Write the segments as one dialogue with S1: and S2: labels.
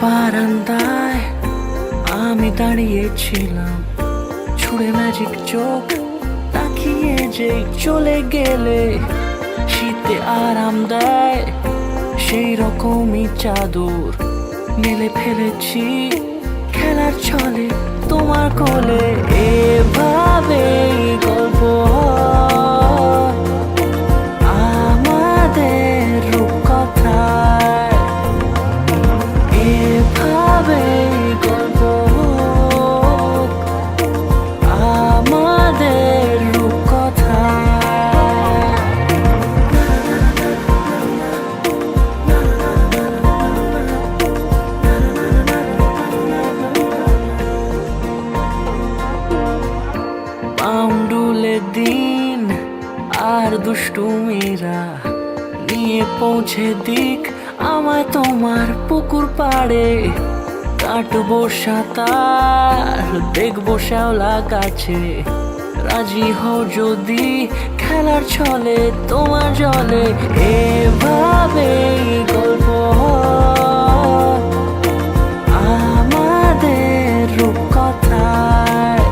S1: বারান্দায় আমি দাঁড়িয়েছিলাম, ছুঁড়ে ম্যাজিক চোখ তাকিয়ে যে চলে গেলে শীতে আরাম দেয় সেই রকমই চাদর মেলে ফেলেছি খেলার ছলে তোমার কোলে। এভাবে গল্প হয় আমাদের রূপকথায়, এভাবে গল্প হোক আমাদের রূপকথায়। পাউন্ডুলে দিন আর দুষ্টুমিরা নিয়ে পৌঁছে দিক আমায় তোমার পুকুর পাড়ে। কাটবো সাঁতার, দেখবো শ্যাওলা গাছে, রাজি হও যদি খেলার ছলে তোমার জলে। এভাবেই গল্প হয় আমাদের রূপকথায়,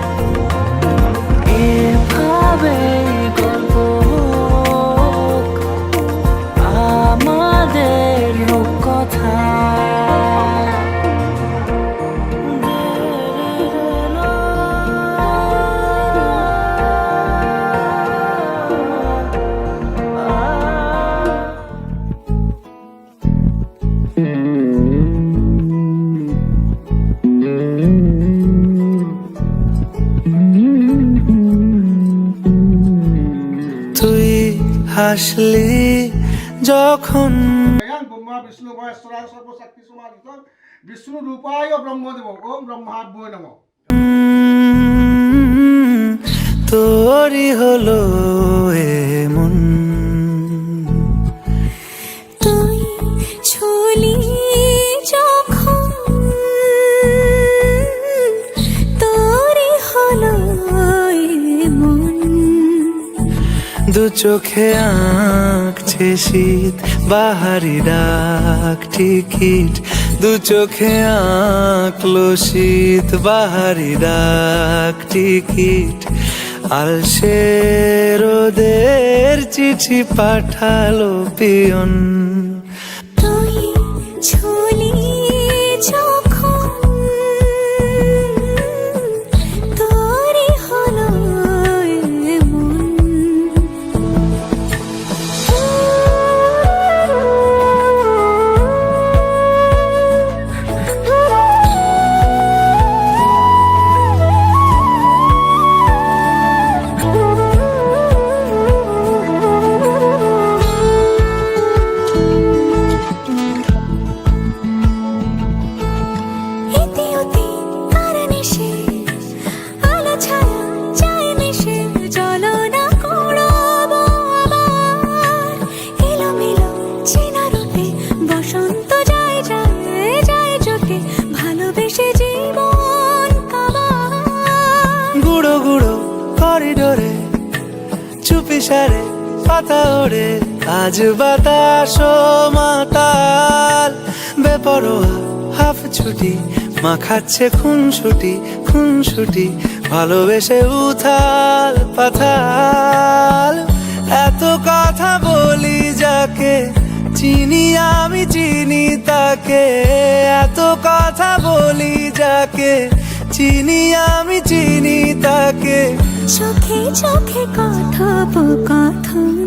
S1: এভাবেই গল্প হোক আমাদের রূপকথায়।
S2: তুই হাসলি যখন
S3: ব্রহ্মা বিষ্ণু মহেশ্বরায় সর্বশক্তি সমাহিত বিষ্ণু রূপায় ব্রহ্মদেব ওম ব্রহ্মাভ্যয় নমঃ।
S2: তোরই হলো এমন,
S4: তুই ছলি যখন তোরই হলো মন।
S2: দু চোখে আঁকছে শীত বাহারি ডাক টিকিট, দু চোখে আঁকলো শীত বাহারি ডাক টিকিট। আলসে রোদের চিঠি পাঠালো পিয়ন,
S4: তুই ছলি যখন তোরই হলো মন। এতে ওতে কারণ এসে আলো ছায়া যায় মিশে, চলো না কুড়াবো আবার এলোমেলো চেনা রূপে। বসন্ত যায় যায় যায় চোখে, ভালোবেসে জীবন কাবার।
S2: গুঁড়ো গুঁড়ো করিডোরে চুপি সারে পাতা ওড়ে, আজ বাতাস মাতাল বেপরোয়া হাফ ছুটি মাখাচ্ছে খুনসুটি খুনসুটি। ভালোবেসে উথাল পাথাল এত কথা বলি যাকে চিনি আমি চিনি তাকে, এত কথা বলি যাকে চিনি আমি চিনি তাকে।
S4: চোখে চোখে কথোপকথন,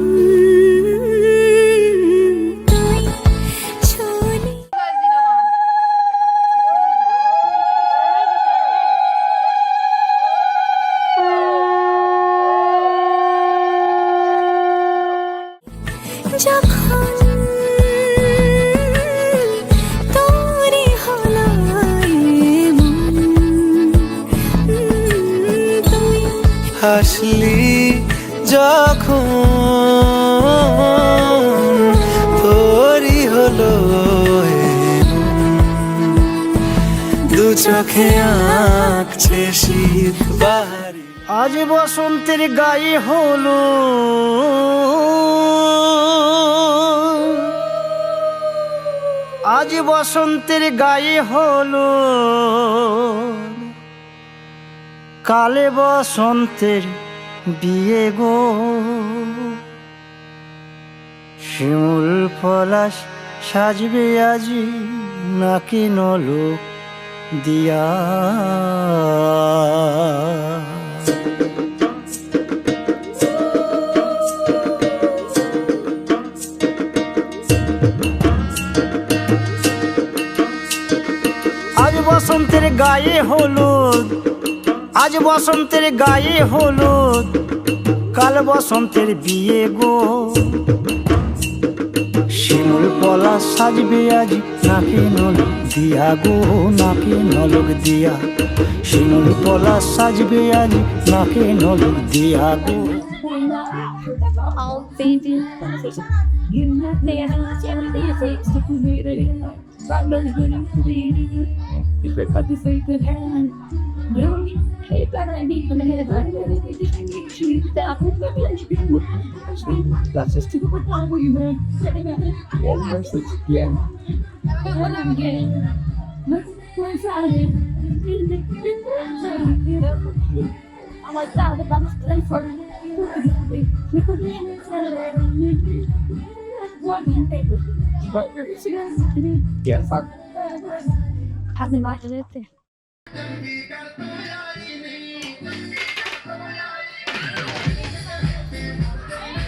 S4: তুই ছলি যখন তোরই হলো মন। তুই
S2: হাসলি যখন তোরই হলো এমন, দু চোখে আঁকছে শীত বাহারি।
S1: আজ বসন্তের গায়ে হলো আজ বসন্তের গায়ে হলো, কালে বসন্তের বিয়ে গো। শিমুল পলাশ সাজবে আজি নাকি নলক দিয়া। আজ বসন্তের গায়ে হলুদ, আজ বসন্তের গায়ে হলুদ, কাল বসন্তের বিয়ে গো। শিমুল পলাশ সাজবে আজ নাকি নলক দিয়া গো, নাকি নলক দিয়া। শিমুল পলাশ সাজবে আজ নাকি নলক দিয়া গো।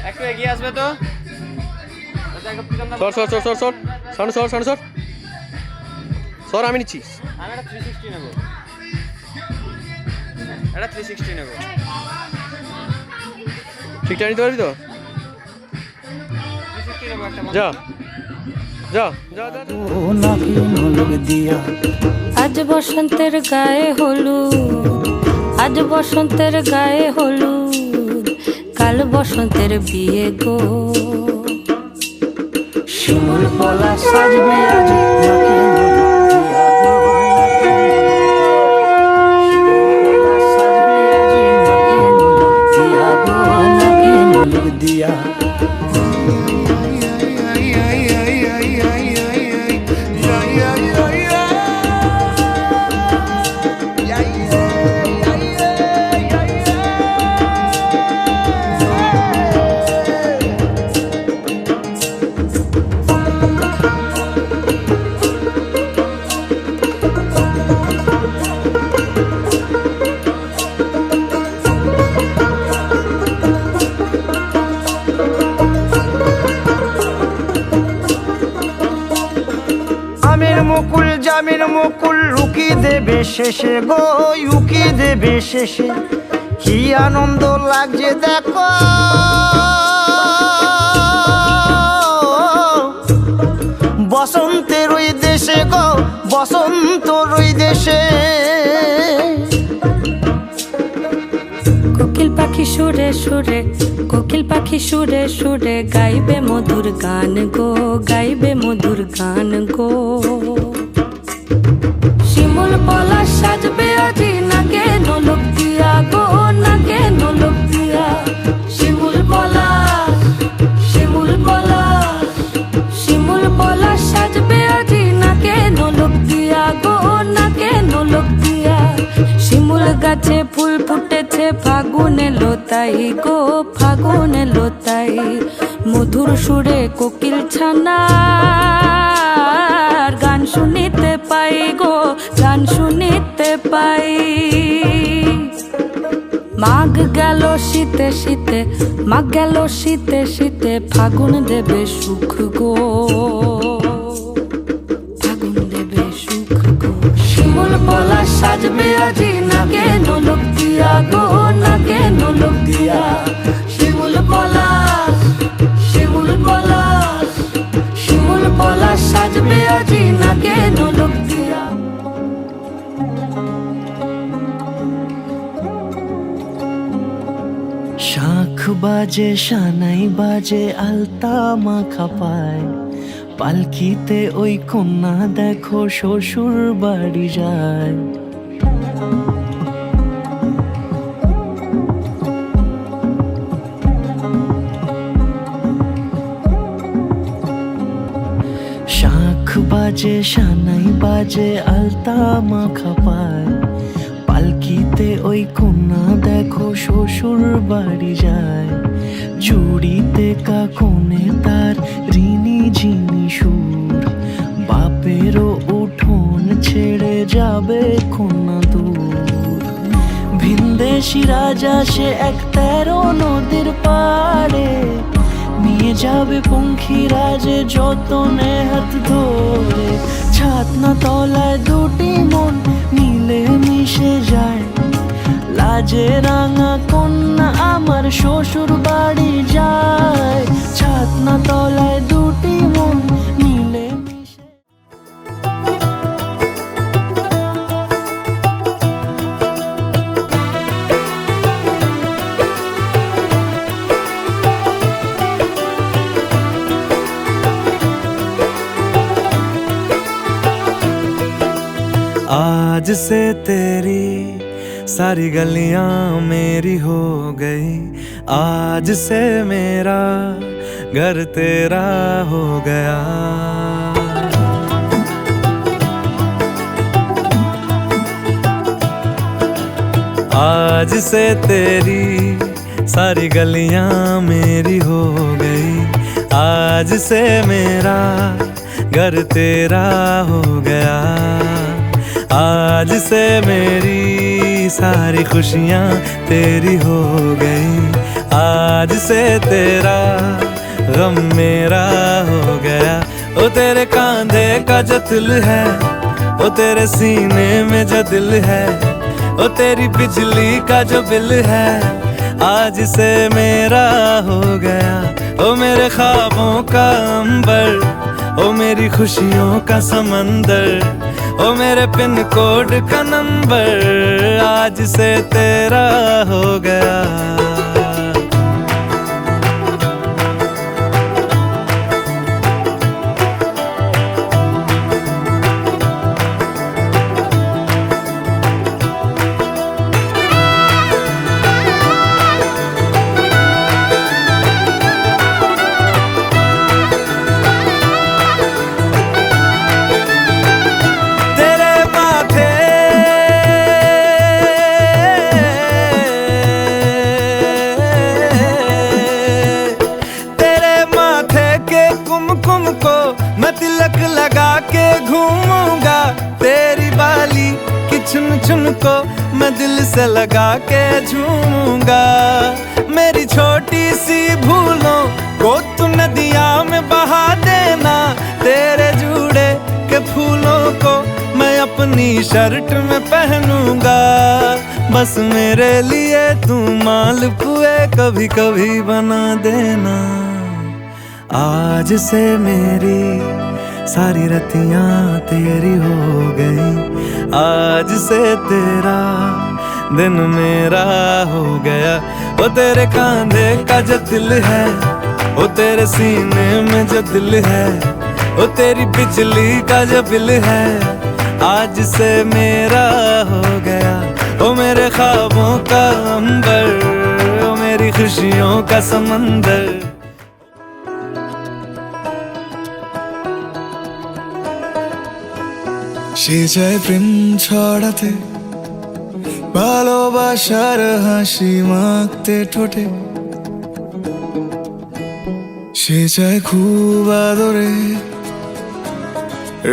S5: একটু এগিয়ে আসবে তো।
S6: সর সর সর সর সর সামনে সর, সামনে সর সর, আমি নিচ্ছি।
S5: আমি একটা 360 নেবো, একটা 360 নেবো।
S6: ঠিকঠাক নিতে পারবি তো?
S5: 360 নেবো একটা।
S6: যা যা যা যা।
S1: ও নাকি নলক দিয়া।
S4: আজ বসন্তের গায়ে হলুদ, আজ বসন্তের গায়ে হলুদ, কাল বসন্তের বিয়ে গো।
S1: শিমুল পলাশ সাজবে আজ নাকি নলক দিয়া গো। শিমুল পলাশ সাজবে আজ নাকি নলক দিয়া গো, নাকি নলক দিয়া। আমের মুকুল জামের মুকুল লুকি দেবে শেষে গো, উকি দেবে শেষে। কি আনন্দ লাগছে দেখো, বসন্তের ওই দেশে গো, বসন্তর ওই দেশে।
S4: কোকিল পাখি সুরে সুরে, কোকিল পাখি সুরে সুরে, গাইবে মধুর গান গো, গাইবে মধুর গান গো। শিমুল পলাশ সাজবে আজি নাকে নলক দিয়া গো, নাকে নলক দিয়া। শিমুল পলাশ, শিমুল পলাশ, শিমুল পলাশ সাজবে আজি নাকে নলক দিয়া গো, নাকে নলক দিয়া। শিমুল গাছে ফুল ফুটেছে ফাগুন এলো তাই গো, ফাগুন এলো তাই। মধুর সুরে কোকিল ছানার গান শুনিতে পাই গো, গান শুনিতে পাই। মাঘ গেল শীতে শীতে, মাঘ গেল শীতে শীতে, ফাগুন দেবে সুখ গো, ফাগুন দেবে সুখ গো। শিমুল পলাশ সাজবে আজি নাকে নলক দিয়া গো, নাকে নলক দিয়া। শিমুল পলাশ, শিমুল পলাশ, শিমুল পলাশ সাজবে আজি নাকে নলক দিয়া।
S1: শাঁখ বাজে সানাই বাজে আলতা মাখা পায়, পালকিতে ওই কন্যা দেখো শ্বশুর বাড়ি যায়। শাঁখ বাজে
S2: যে সানাই বাজে আলতা মাখা পায়, পালকিতে ওই কন্যা দেখো শ্বশুর বাড়ি যায়। চুড়িতে কাকনে তার ঋণী ঝিনি সুর, বাপেরও উঠোন ছেড়ে যাবে কন্যা দূর। ভিনদেশি রাজা সে এক 13 নদীর পাড়ে, নিয়ে যাবে পঙ্খিরাজে যতনে হাত ধরে। ছাতনা তলায় দুটি মন মিলে মিশে যায়, লাজে রাঙা কন্যা আমার শ্বশুর বাড়ি যায়। ছাতনা তলায় দুটি মন মিলে মিশে। आज से तेरी सारी गलियां मेरी हो गई, आज से मेरा घर तेरा हो गया। आज से तेरी सारी गलियां मेरी हो गई, आज से मेरा घर तेरा हो गया। आज से मेरी सारी खुशियाँ तेरी हो गई, आज से तेरा गम मेरा हो गया। ओ तेरे कांधे का जो दिल है, ओ तेरे सीने में जो दिल है, ओ तेरी बिजली का जो बिल है, आज से मेरा हो गया। ओ मेरे ख्वाबों का अंबर, ओ मेरी खुशियों का समंदर, ओ मेरे पिन कोड का नंबर, आज से तेरा हो गया। तिलक लगा के घूमूंगा, तेरी बाली की चुन चुन को मैं दिल से लगा के झूमूंगा। मेरी छोटी सी भूलों को तू नदिया में बहा देना, तेरे जूड़े के फूलों को मैं अपनी शर्ट में पहनूंगा। बस मेरे लिए तू मालपुए कभी कभी बना देना। आज से मेरी सारी रतियां तेरी हो गई, आज से तेरा दिन मेरा हो गया। ओ तेरे कांधे का जो दिल है, ओ तेरे सीने में जो दिल है, ओ तेरी बिजली का जो बिल है, आज से मेरा हो गया। ओ मेरे ख्वाबों का अंबर, ओ मेरी खुशियों का समंदर। সে যায় প্রেম ছড়াতে, ভালোবাসার হাসি মাখতে ঠোঁটে। সে চায় খুব আদরে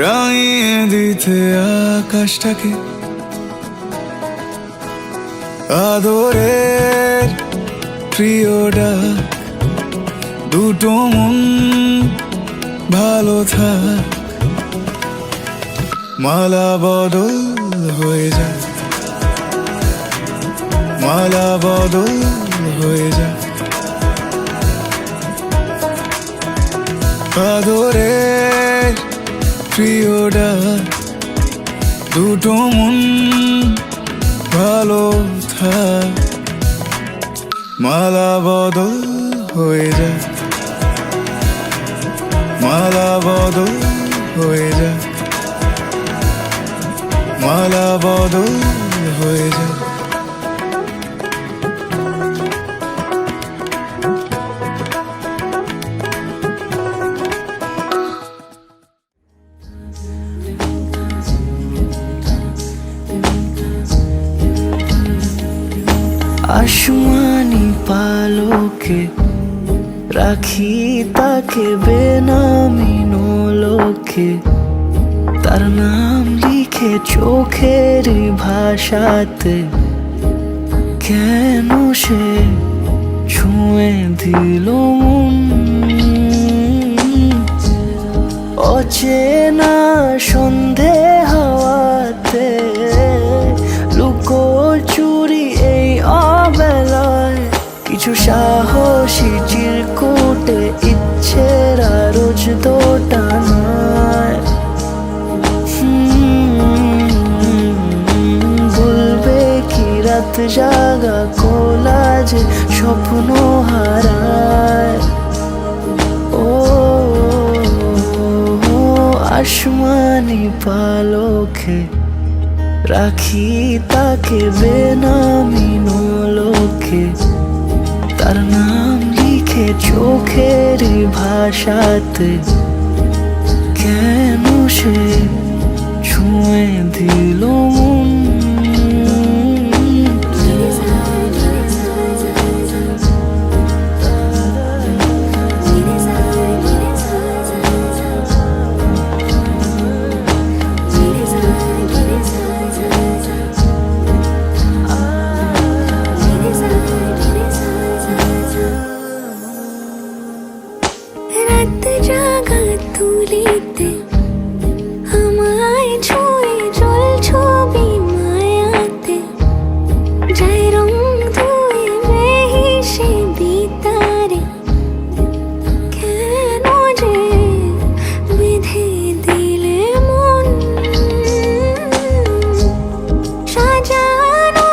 S2: রাঙিয়ে দিতে আকাশটাকে। আদরের প্রিয় ডাক, দুটো মন ভালো থাক। মালা বদল হয়ে যায়, মালা বদল হয়ে যায়। আদরের প্রিয় ডাক, দুটো মন ভালো থাক। মালা বদল হয়ে যায়, মালা বদল হয়ে যায়, মালা বদল হয়ে যায়।
S1: আসমানি পালকে রাখি তাকে বেনামি নোলকে, তার নাম লিখে চোখের ভাষাতে, কেন সে ছুঁয়ে দিল মন। অচেনা সন্ধে হাওয়াতে লুকো চুরি এই অবেলায়, কিছু সাহসী চিরকুটে ইচ্ছের রোজ দোটানায়। বলবে কি রাত জাগা কোলাজে স্বপ্ন হারায়। ও আসমানি পালকে রাখি তাকে বেনামি নোলকে, তার নাম লিখে চোখের ভাষাতে, কেন সে ছুঁয়ে দিল মন।
S4: রাত জাগা তুলিতে আমায় ছুঁয়ে জল ছবি মায়াতে, যাই রং ধুয়ে বেহিসে বিতারে, কেন যে বেঁধে দিলে মন। সাজানো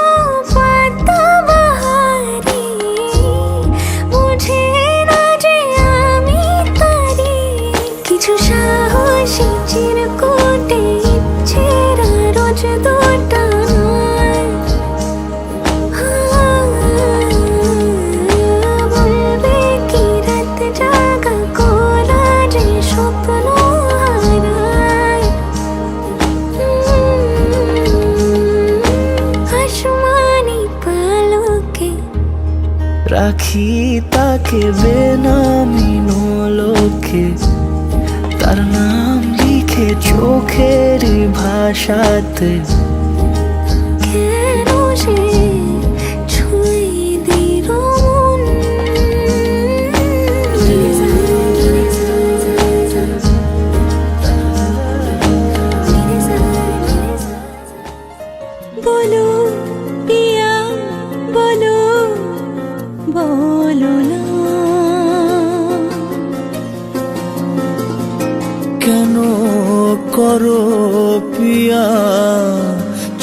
S4: পাতা বাহারি বুঝে না যে আমি তারি, কিছু সাহসী চিরকুটে ইচ্ছের রোজ দোটানায়। বলবে কি রাত জাগা কোলাজে স্বপ্ন হারায়। আসমানি পালকে
S1: রাখি তাকে বেনামি নোলকে, তার নাম লিখে চোখের ভাষাতে,
S4: কেন সে ছুঁয়ে দিল মন। বলো পিয়া বলো, বলো না
S1: কেন করো পিয়া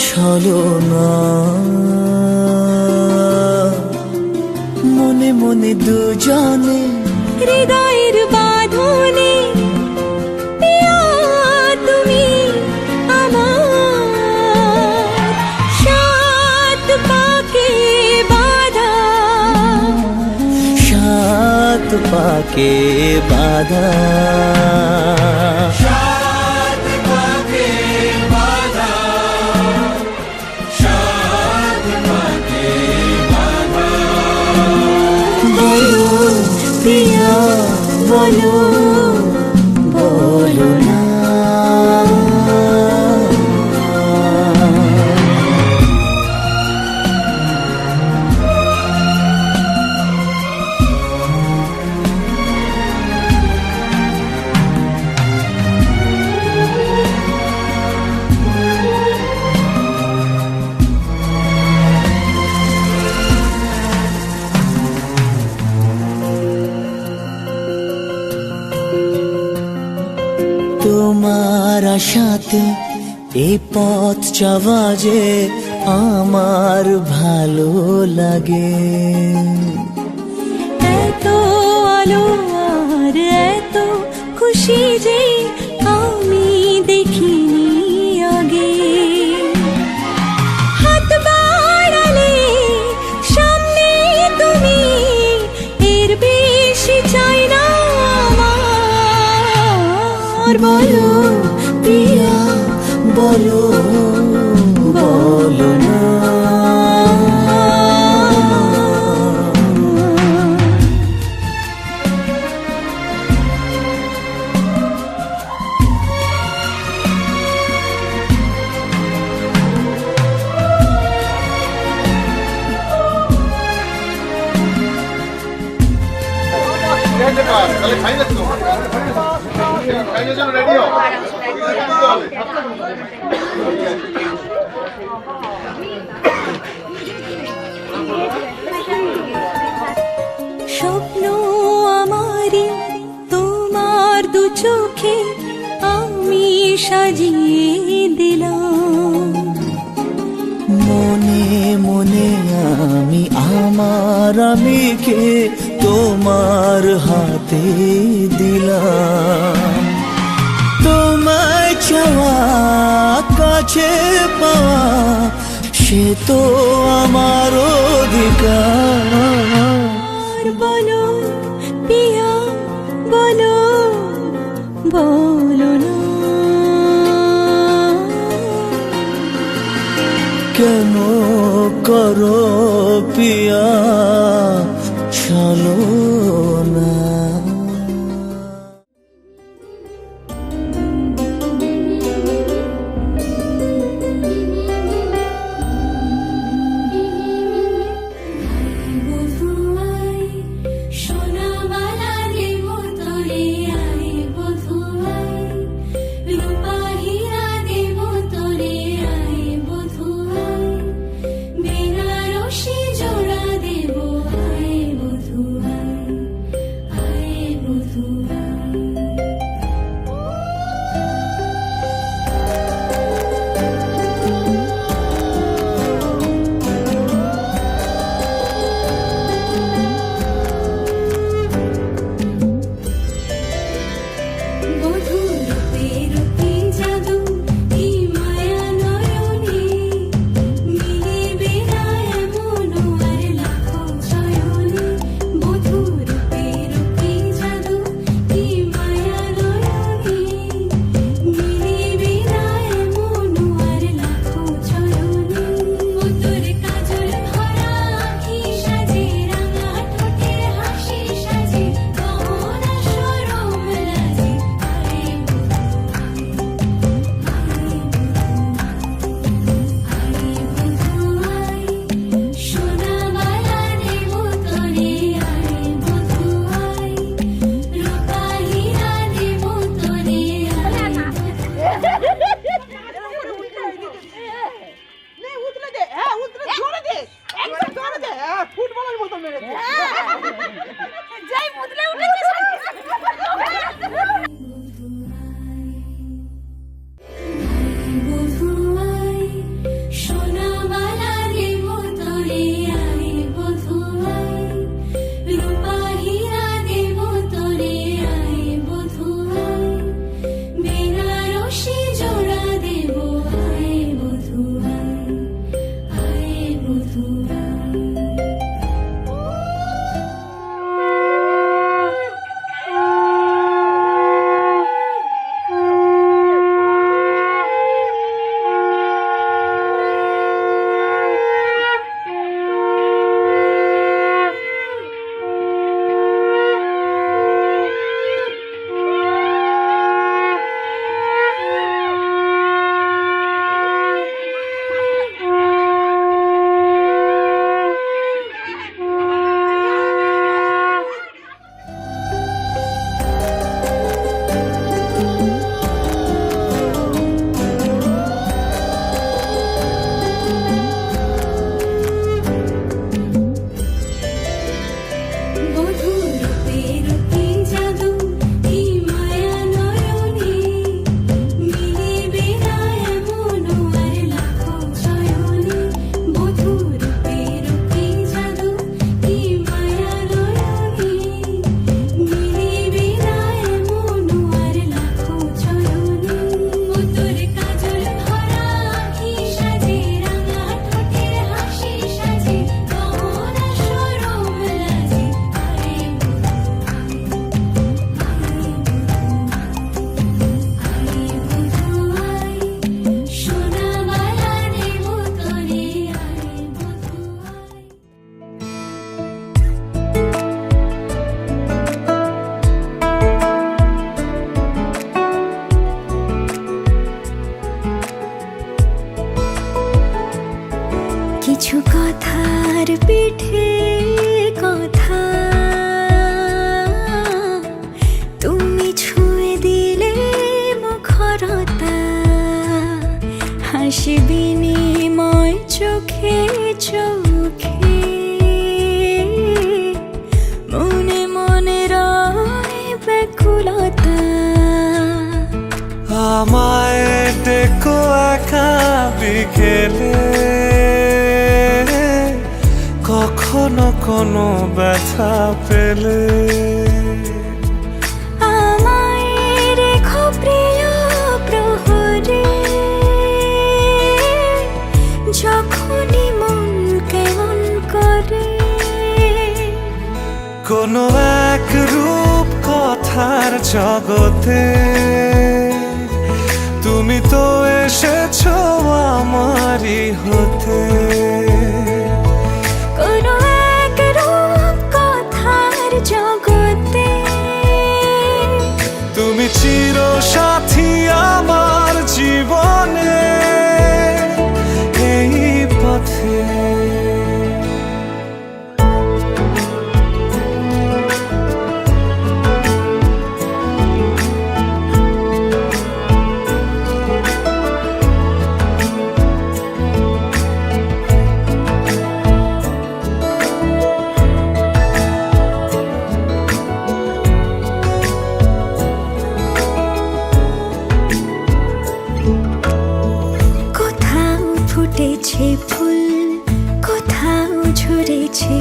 S1: ছলনা। মনে মনে দুজনে
S4: হৃদয়ের বাঁধনে পিয়া তুমি আমার, সাত পাকে বাঁধা,
S1: সাত পাকে বাঁধা। বলো পিয়া বলো, বলো না। তোমার আশাতে এই পথ চাওয়া যে আমার ভালো লাগে।
S4: এত আলো আর এত খুশি যে আমি দেখিনি আগে। হাত বাড়ালে সামনে তুমি, এর বেশি চাই না আমার। বলো
S1: পিয়া বলো, বলো না।
S7: খাইতে পার তাহলে খাই না তো খাইনের জন্য রেডি হও
S4: স্বপ্ন আমারি তোমার দু চোখে আমি সাজিয়ে দিলাম
S1: মনে মনে আমি আমার আমিকে তোমার হাতে দিলাম তোমায় চাওয়া কাছে পাওয়া সে তো আমার অধিকার
S4: আর বলো পিয়া বলো বলো না
S1: কেন করো পিয়া চলো না
S2: আমায় ডেকো একা বিকেলে, কখনো কোনো ব্যথা পেলে।
S4: আমায় রেখো প্রিয় প্রহরে, যখনই মন কেমন করে।
S2: কোনো এক রূপ কথার জগতে তুমি তো এসেছো আমারই হতে।
S4: কোনো এক রূপ কথার জগতে
S2: তুমি চির সাথী আমার জীবনে, এই পথে।
S4: ফুটেছে ফুল, কোথাও ঝরেছে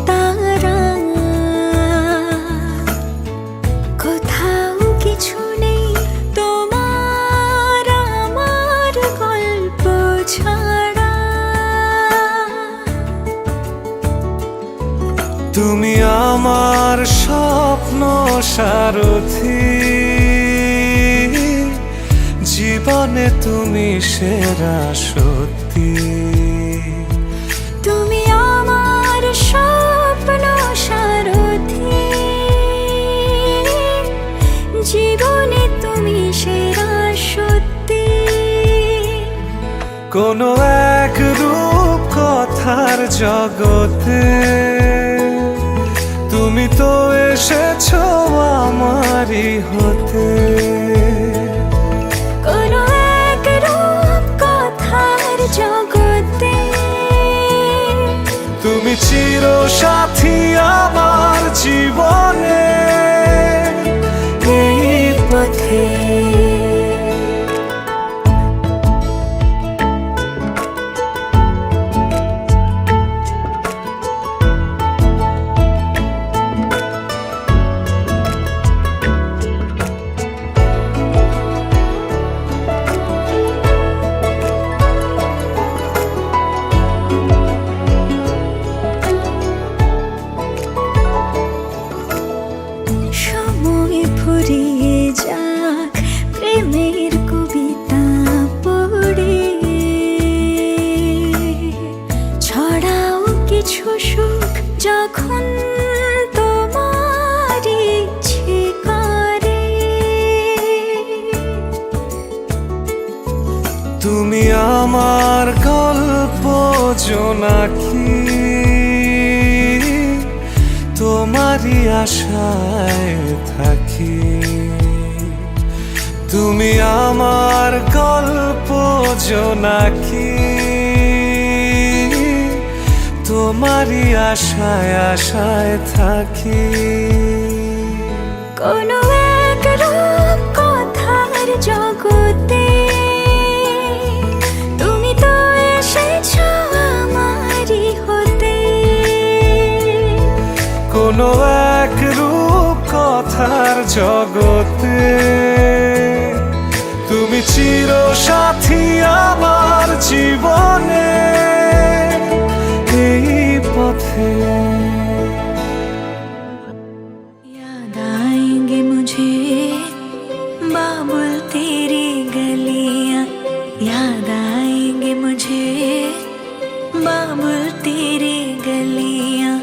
S4: তারা, কোথাও কিছু নেই তোমার আমার গল্প ছাড়া।
S2: তুমি আমার স্বপ্ন সারথি, জীবনে তুমি সেরা সত্যি।
S4: তুমি আমার স্বপ্ন সারথি, জীবনে তুমি সেরা সত্যি।
S2: কোনো এক রূপ কথার জগতে তুমি তো এসেছো আমারই হতে।
S4: কোনো এক রূপ কথার জগতে
S2: তুমি চির সাথী আমার জীবনে,
S4: এই পথে। সময় ফুরিয়ে যাক প্রেমের কবিতা পড়ে, ছড়াও কিছু সুখ যখন তোমার ইচ্ছে করে।
S2: তুমি আমার গল্প জোনাকি, তোমারই আশায় থাকি। তুমি আমার গল্প জোনাকি, তোমারই আশায় আশায় থাকি।
S4: কোনো এক রূপ কথার জগতে তুমি তো এসেছো আমারই হতে।
S2: কোনো এক রূপ কথার জগতে তুমি চির সাথী আমার জীবনে, এই পথে।
S4: याद आएंगे मुझे बाबुल तेरी गलियां, याद आएंगे मुझे बाबुल तेरी गलियां।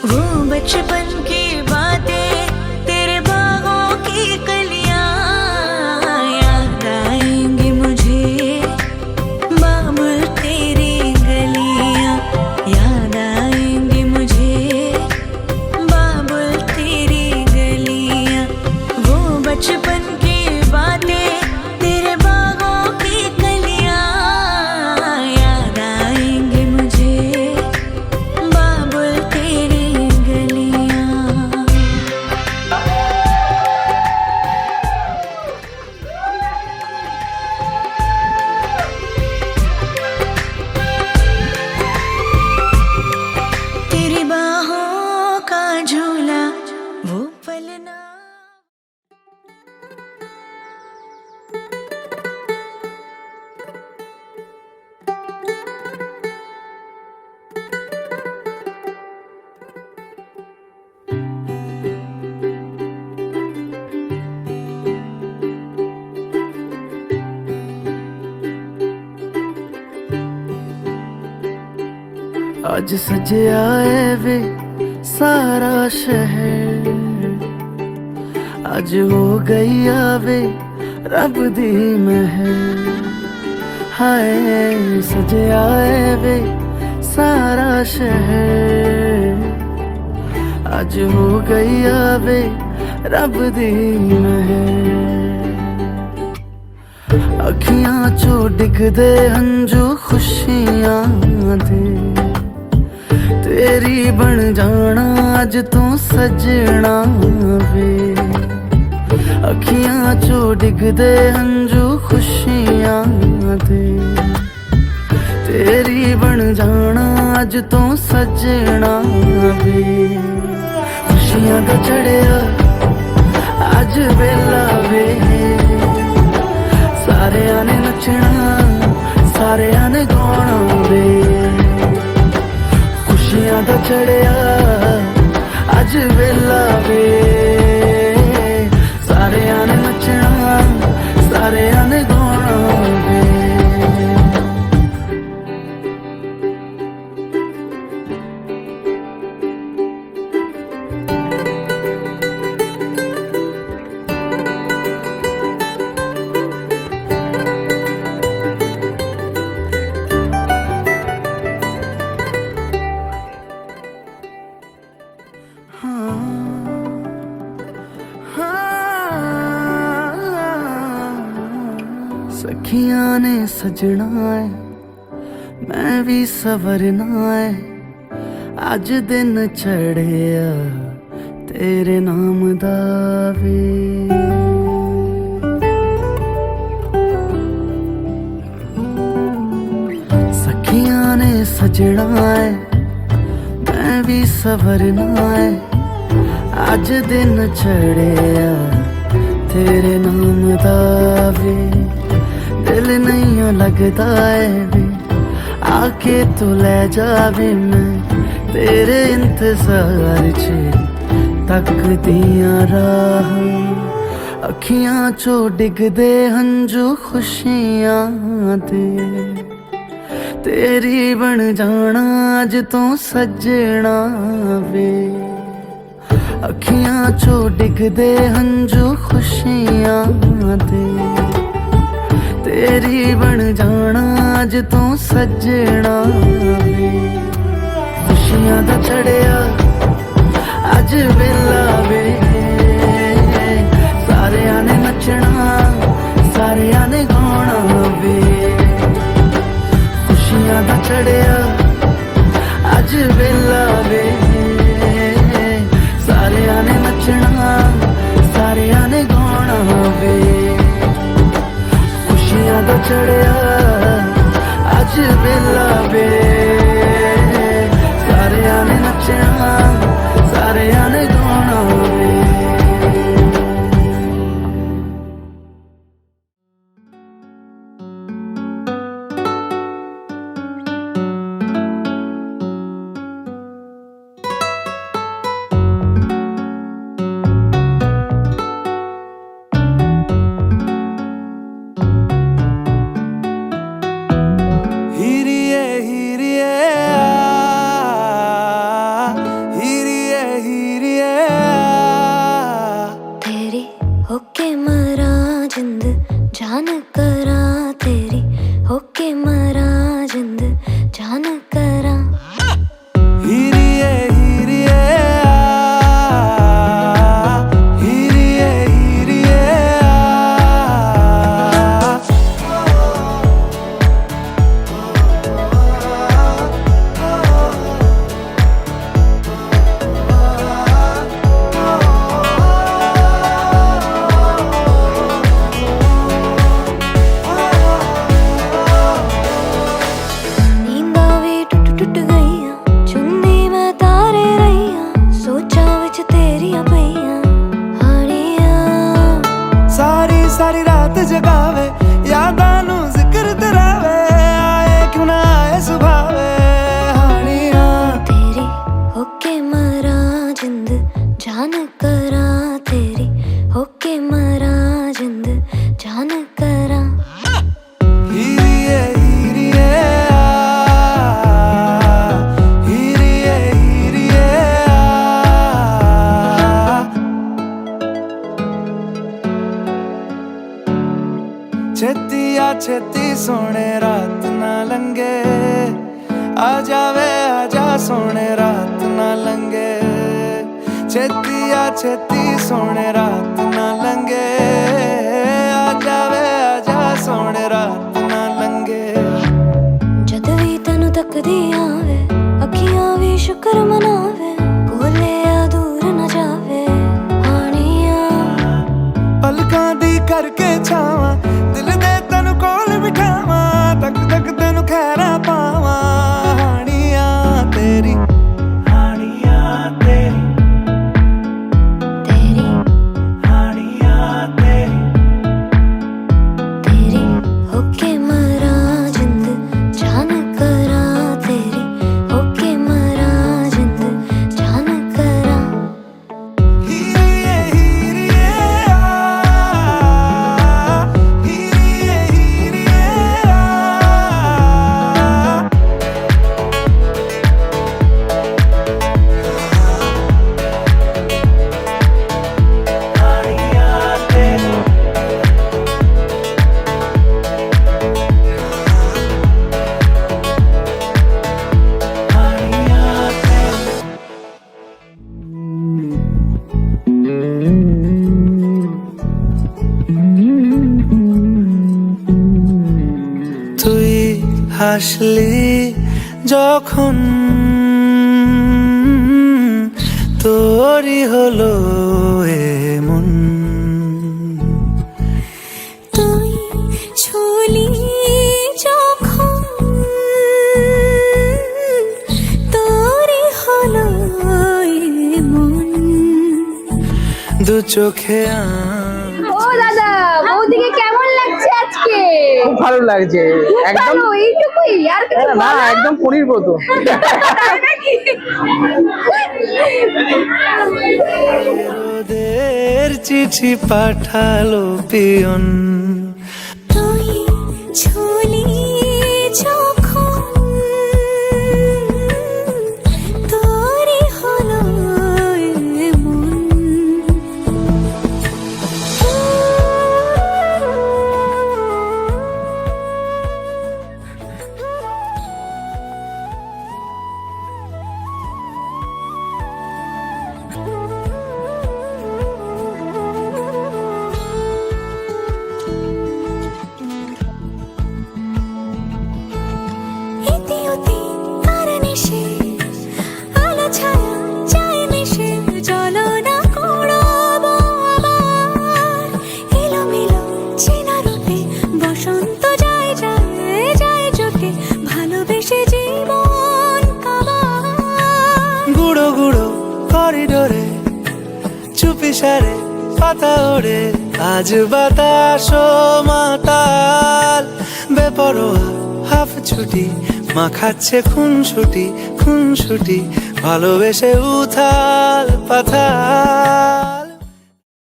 S4: वो बचपन की बातें तेरे बागों की कलियां, याद आएंगे मुझे बाबुल तेरी गलियां, याद आएंगे मुझे बाबुल तेरी गलियां। वो बचपन की बातें तेरे बागों की कलियां, याद आएंगे मुझे बाबुल तेरी गलियां।
S1: अज सजया है वे सारा शहर, अज हो गई आवे रब दी महर। हाय सजया है वे सारा शहर, अज हो गई आवे रब दी महर। अखियां चो डिगदे हंजू खुशियां दे, तेरी बन जाना अज तू सजना वे। अखियां चो डिगदे हंजू खुशियां दे, तेरी बन जाना अज तू सजना वे। खुशियां दा चढ़िया अज वेला वे, सारियां ने नचना सारियां ने गाना वे। खुशियां दा चढ़िया अज वेला वे, सारियां ने नचना सारियां ने गाना वे। सखियां ने सजना है मैं भी सवरना है, अज दिन चढ़िया तेरे नाम दा वे। सखियां ने सजना है मैं भी सवरना है, अज दिन चढ़िया तेरे नाम दा वे। दिल नहीं लगता है वे, आके तू ले जावे मैं तेरे इंतजार च तकदियां राह। अखियां चो डिगदे हंजू खुशियां दे, तेरी बन जाना अज तू सजना वे। अखियां चो डिगदे हंजू खुशियां दे, तेरी बन जाना अज तू सजना वे। खुशियां दा चढ़िया अज वेला वे, सारियां ने नचना सारियां ने गाना वे। खुशियां दा चढ़िया अज वेला वे, सारियां ने नचना सारियां ने गाना वे। खुशियां दा चढ़िया अज वेला वे, सारियां ने नचना सारियां ने गाना
S2: छेती सोने रात ना लंगे, आ जावे आजा सोने रात ना लंगे, छेती सोने रात ना लंगे, आ जावे आजा सोने रात ना लंगे।
S4: जद भी तनु तकदी आवे अखियां भी शुक्र मनावे, कोले दूर न जावे हानिया।
S2: पलकां दी करके छावां, दिल दे तनु कोल बिठावां, तक तक तनु खैरा पावां। हानिया तेरी, हानिया तेरी,
S4: तेरी
S2: हानिया तेरी,
S4: तेरी होके मरा जिंद जान करा, तेरी होके मरा जिंद जान करा।
S2: हीरिए हीरिए आ, हीरिए हीरिए आ। हानिया तेरी, हानिया तेरी। তুই হাসলি যখন তোরই হলো এমন,
S4: তুই ছুলি যখন তোরই হলো মন।
S2: দু চোখে
S8: ও দাদা বৌদিকে কেমন লাগছে আজকে?
S9: খুব ভালো লাগছে একদম।
S8: ভালো এইটুকুই আর কিছু
S9: না একদম পনির ব্রত।
S8: তাই নাকি?
S2: ওদের চিঠি পাঠালো পিয়ন,
S4: তুই ছুলি যখন তোরই হলো মন। ইতি উতি কারণে সে আলো ছায়া যায় মিশে, চলো না করবো আবার এলোমেলো চেনা রূপে। বসন্ত যায় যায় যায় জোটে, ভালোবেসে জীবন কাবার।
S2: গুঁড়ো গুঁড়ো করিডোরে চুপি সারে পাতা ওড়ে, আজ বাতাস মাতাল বেপরোয়া হাফ ছুটি, মাখাচ্ছে খুনসুটি খুনসুটি, ভালোবেসে উথাল পাথাল।